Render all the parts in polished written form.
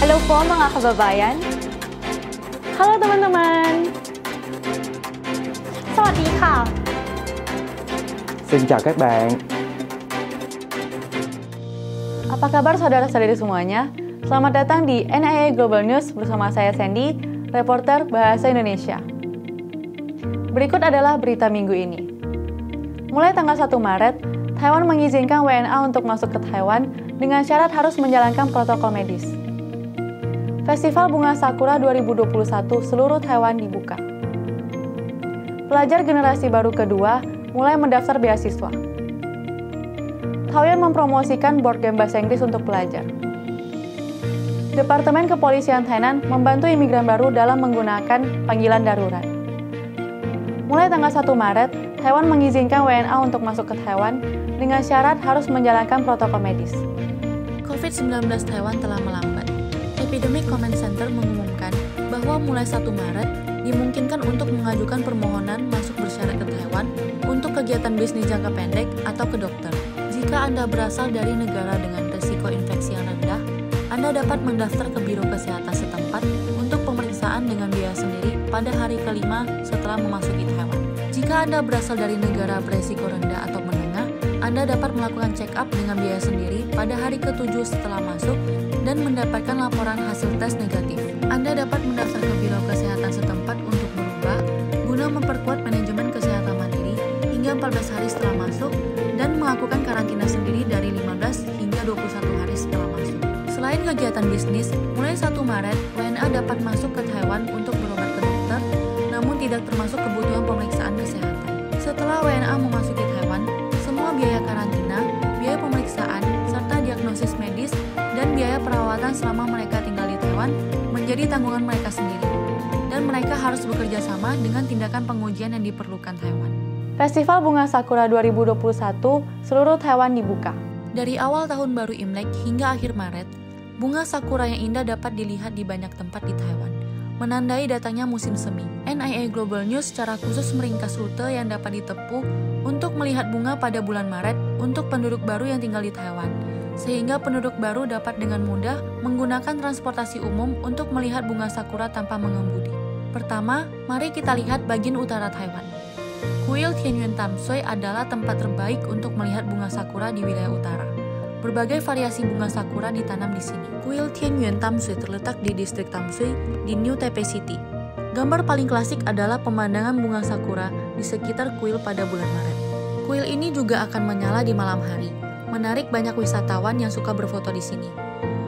Hello po mga kababayan. Halo teman-teman. Sawadee-ka. Xin chào các bạn. Apa kabar saudara-saudari semuanya? Selamat datang di NIA Global News bersama saya Sandy, reporter Bahasa Indonesia. Berikut adalah berita minggu ini. Mulai tanggal 1 Maret, Taiwan mengizinkan WNA untuk masuk ke Taiwan dengan syarat harus menjalankan protokol medis. Festival Bunga Sakura 2021 seluruh Taiwan dibuka. Pelajar generasi baru kedua mulai mendaftar beasiswa. Taoyuan mempromosikan board game bahasa Inggris untuk pelajar. Departemen Kepolisian Tainan membantu imigran baru dalam menggunakan panggilan darurat. Mulai tanggal 1 Maret, Taiwan mengizinkan WNA untuk masuk ke Taiwan dengan syarat harus menjalankan protokol medis. COVID-19 Taiwan telah melambat. Epidemic Command Center mengumumkan bahwa mulai 1 Maret dimungkinkan untuk mengajukan permohonan masuk bersyarat ke Taiwan untuk kegiatan bisnis jangka pendek atau ke dokter. Jika Anda berasal dari negara dengan risiko infeksi yang rendah, Anda dapat mendaftar ke Biro Kesehatan setempat untuk pemeriksaan dengan biaya sendiri pada hari kelima setelah memasuki Taiwan. Jika Anda berasal dari negara berisiko rendah atau menengah, Anda dapat melakukan check-up dengan biaya sendiri pada hari ke-7 setelah masuk dan mendapatkan laporan hasil tes negatif. Anda dapat mendaftar ke Biro Kesehatan setempat untuk berubah guna memperkuat manajemen kesehatan mandiri hingga 14 hari setelah masuk dan melakukan karantina sendiri dari 15 hingga 21 hari setelah masuk. Selain kegiatan bisnis, mulai 1 Maret, WNA dapat masuk ke Taiwan untuk berobat ke dokter, namun tidak termasuk kebutuhan pemeriksaan kesehatan. Setelah WNA memasuki Taiwan, semua biaya karantina, biaya pemeriksaan, serta diagnosis medis dan biaya perawatan selama mereka tinggal di Taiwan menjadi tanggungan mereka sendiri, dan mereka harus bekerja sama dengan tindakan pengujian yang diperlukan Taiwan. Festival Bunga Sakura 2021 seluruh Taiwan dibuka. Dari awal tahun baru Imlek hingga akhir Maret, bunga sakura yang indah dapat dilihat di banyak tempat di Taiwan, menandai datangnya musim semi. NIA Global News secara khusus meringkas rute yang dapat ditempuh untuk melihat bunga pada bulan Maret untuk penduduk baru yang tinggal di Taiwan, sehingga penduduk baru dapat dengan mudah menggunakan transportasi umum untuk melihat bunga sakura tanpa mengemudi. Pertama, mari kita lihat bagian utara Taiwan. Kuil Tianyuan Tamsui adalah tempat terbaik untuk melihat bunga sakura di wilayah utara. Berbagai variasi bunga sakura ditanam di sini. Kuil Tianyuan Tamsui terletak di distrik Tamsui di New Taipei City. Gambar paling klasik adalah pemandangan bunga sakura di sekitar kuil pada bulan Maret. Kuil ini juga akan menyala di malam hari, menarik banyak wisatawan yang suka berfoto di sini.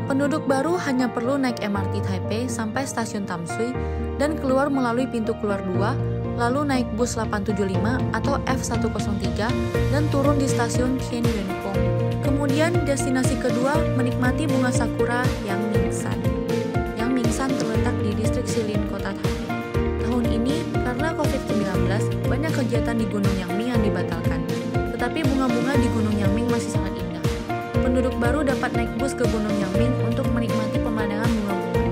Penduduk baru hanya perlu naik MRT Taipei sampai stasiun Tamsui dan keluar melalui pintu keluar 2, lalu naik bus 875 atau F103 dan turun di stasiun Tianyuanpong. Kemudian destinasi kedua menikmati bunga sakura Yang Mingsan. Yang Mingsan terletak di distrik Shilin, kota Taipei. Tahun ini, karena COVID-19, banyak kegiatan di Gunung Yangming yang dibatalkan. Tetapi bunga-bunga di Gunung Yangming masih sangat indah. Penduduk baru dapat naik bus ke Gunung Yangming untuk menikmati pemandangan bunga-bunga.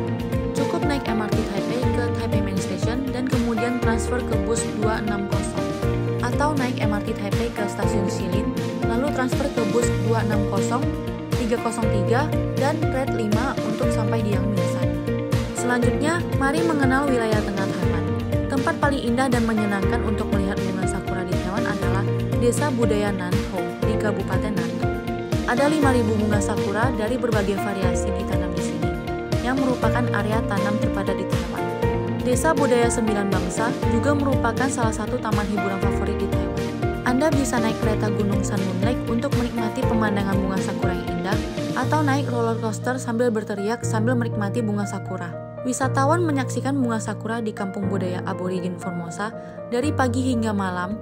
Cukup naik MRT Taipei ke Taipei Main Station dan kemudian transfer ke bus 260. Atau naik MRT Taipei ke stasiun Shilin, lalu transfer ke bus 260, 303, dan Red 5 untuk sampai di Yang Mingsan. Selanjutnya, mari mengenal wilayah tengah Taiwan. Tempat paling indah dan menyenangkan untuk melihat bunga sakura di Taiwan adalah Desa Budaya Nantou di Kabupaten Nantou. Ada 5.000 bunga sakura dari berbagai variasi ditanam di sini, yang merupakan area tanam terpadat di Taiwan. Desa Budaya 9 Bangsa juga merupakan salah satu taman hiburan favorit di Taiwan. Anda bisa naik kereta Gunung Sun Moon Lake untuk menikmati pemandangan bunga sakura yang indah, atau naik roller coaster sambil berteriak sambil menikmati bunga sakura. Wisatawan menyaksikan bunga sakura di Kampung Budaya Aborigin Formosa dari pagi hingga malam.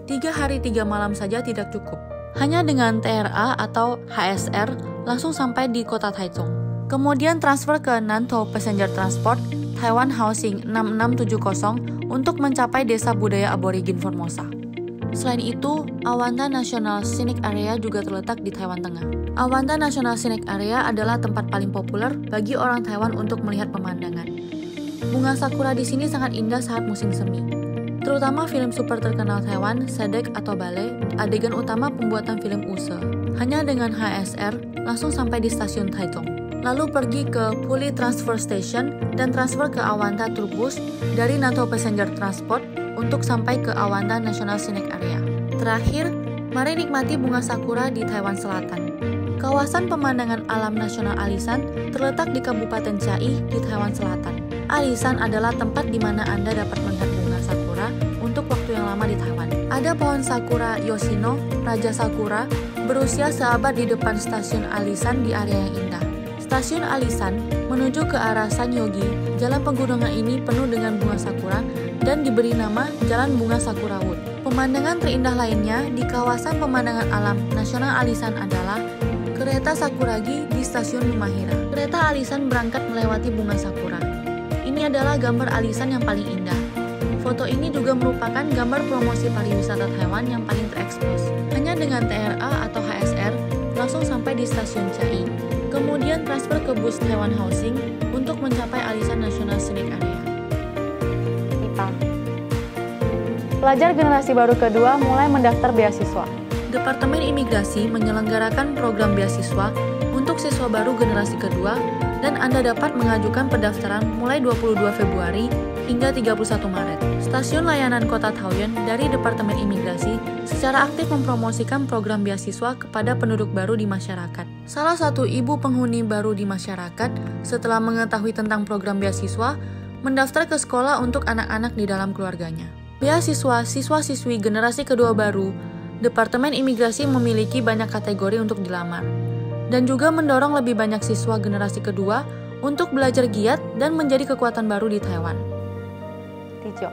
3 hari 3 malam saja tidak cukup. Hanya dengan TRA atau HSR langsung sampai di kota Taichung. Kemudian transfer ke Nantou Passenger Transport Taiwan Housing 6670 untuk mencapai Desa Budaya Aborigin Formosa. Selain itu, Awanta National Scenic Area juga terletak di Taiwan Tengah. Awanta National Scenic Area adalah tempat paling populer bagi orang Taiwan untuk melihat pemandangan. Bunga sakura di sini sangat indah saat musim semi. Terutama film super terkenal Taiwan, Sedek atau Ballet, adegan utama pembuatan film Use. Hanya dengan HSR, langsung sampai di stasiun Taichung. lalu pergi ke Puli Transfer Station dan transfer ke Awanta Turbus dari Nato Passenger Transport untuk sampai ke Awanta National Scenic Area. Terakhir, mari nikmati bunga sakura di Taiwan Selatan. Kawasan pemandangan alam nasional Alishan terletak di Kabupaten Chiayi di Taiwan Selatan. Alishan adalah tempat di mana Anda dapat melihat bunga sakura untuk waktu yang lama di Taiwan. Ada pohon sakura Yoshino, Raja Sakura, berusia seabad di depan stasiun Alishan di area yang indah. Stasiun Alishan menuju ke arah Sanyogi. Jalan pegunungan ini penuh dengan bunga sakura dan diberi nama Jalan Bunga Sakura Wood. Pemandangan terindah lainnya di kawasan pemandangan alam nasional Alishan adalah kereta Sakuragi di stasiun Numahira. Kereta Alishan berangkat melewati bunga sakura. Ini adalah gambar Alishan yang paling indah. Foto ini juga merupakan gambar promosi pariwisata Taiwan yang paling terekspos. Hanya dengan TRA atau HSR langsung sampai di stasiun Chiayi. Kemudian transfer ke bus Taiwan Housing untuk mencapai Alishan National Scenic Area. IPA. Pelajar generasi baru kedua mulai mendaftar beasiswa. Departemen Imigrasi menyelenggarakan program beasiswa untuk siswa baru generasi kedua dan Anda dapat mengajukan pendaftaran mulai 22 Februari hingga 31 Maret. Stasiun layanan Kota Taoyuan dari Departemen Imigrasi secara aktif mempromosikan program beasiswa kepada penduduk baru di masyarakat. Salah satu ibu penghuni baru di masyarakat setelah mengetahui tentang program beasiswa, mendaftar ke sekolah untuk anak-anak di dalam keluarganya. Beasiswa siswa-siswi generasi kedua baru, Departemen Imigrasi memiliki banyak kategori untuk dilamar, dan juga mendorong lebih banyak siswa generasi kedua untuk belajar giat dan menjadi kekuatan baru di Taiwan. Tijo.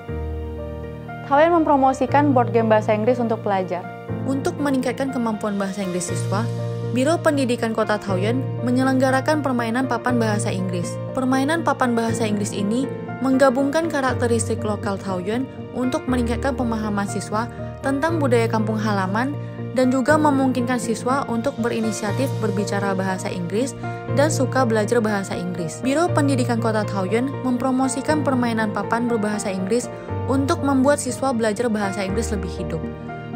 Taoyuan mempromosikan board game bahasa Inggris untuk pelajar. Untuk meningkatkan kemampuan bahasa Inggris siswa, Biro Pendidikan Kota Taoyuan menyelenggarakan permainan papan bahasa Inggris. Permainan papan bahasa Inggris ini menggabungkan karakteristik lokal Taoyuan untuk meningkatkan pemahaman siswa tentang budaya kampung halaman dan juga memungkinkan siswa untuk berinisiatif berbicara bahasa Inggris dan suka belajar bahasa Inggris. Biro Pendidikan Kota Taoyuan mempromosikan permainan papan berbahasa Inggris untuk membuat siswa belajar bahasa Inggris lebih hidup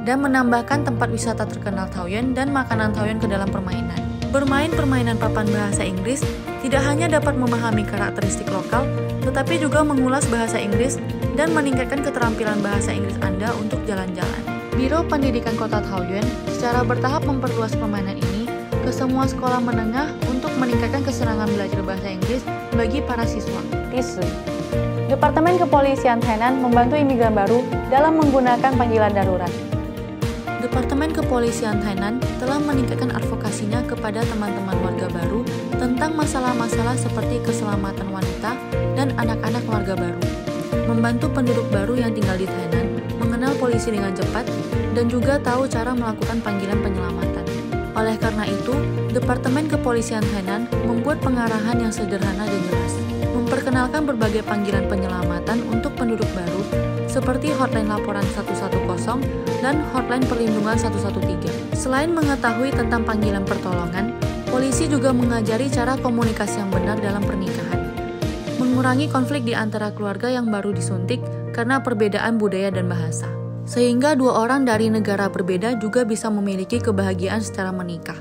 dan menambahkan tempat wisata terkenal Taoyuan dan makanan Taoyuan ke dalam permainan. Bermain permainan papan bahasa Inggris tidak hanya dapat memahami karakteristik lokal, tetapi juga mengulas bahasa Inggris dan meningkatkan keterampilan bahasa Inggris Anda untuk jalan-jalan. Biro Pendidikan Kota Taoyuan secara bertahap memperluas permainan ini ke semua sekolah menengah untuk meningkatkan kesenangan belajar bahasa Inggris bagi para siswa. TISU. Departemen Kepolisian Tainan membantu imigran baru dalam menggunakan panggilan darurat. Departemen Kepolisian Tainan telah meningkatkan advokasinya kepada teman-teman warga baru tentang masalah-masalah seperti keselamatan wanita dan anak-anak warga baru, membantu penduduk baru yang tinggal di Tainan mengenal polisi dengan cepat dan juga tahu cara melakukan panggilan penyelamatan. Oleh karena itu, Departemen Kepolisian Tainan membuat pengarahan yang sederhana dan jelas, memperkenalkan berbagai panggilan penyelamatan untuk penduduk baru seperti hotline laporan 110 dan hotline perlindungan 113. Selain mengetahui tentang panggilan pertolongan, polisi juga mengajari cara komunikasi yang benar dalam pernikahan, mengurangi konflik di antara keluarga yang baru disuntik karena perbedaan budaya dan bahasa, sehingga dua orang dari negara berbeda juga bisa memiliki kebahagiaan secara menikah.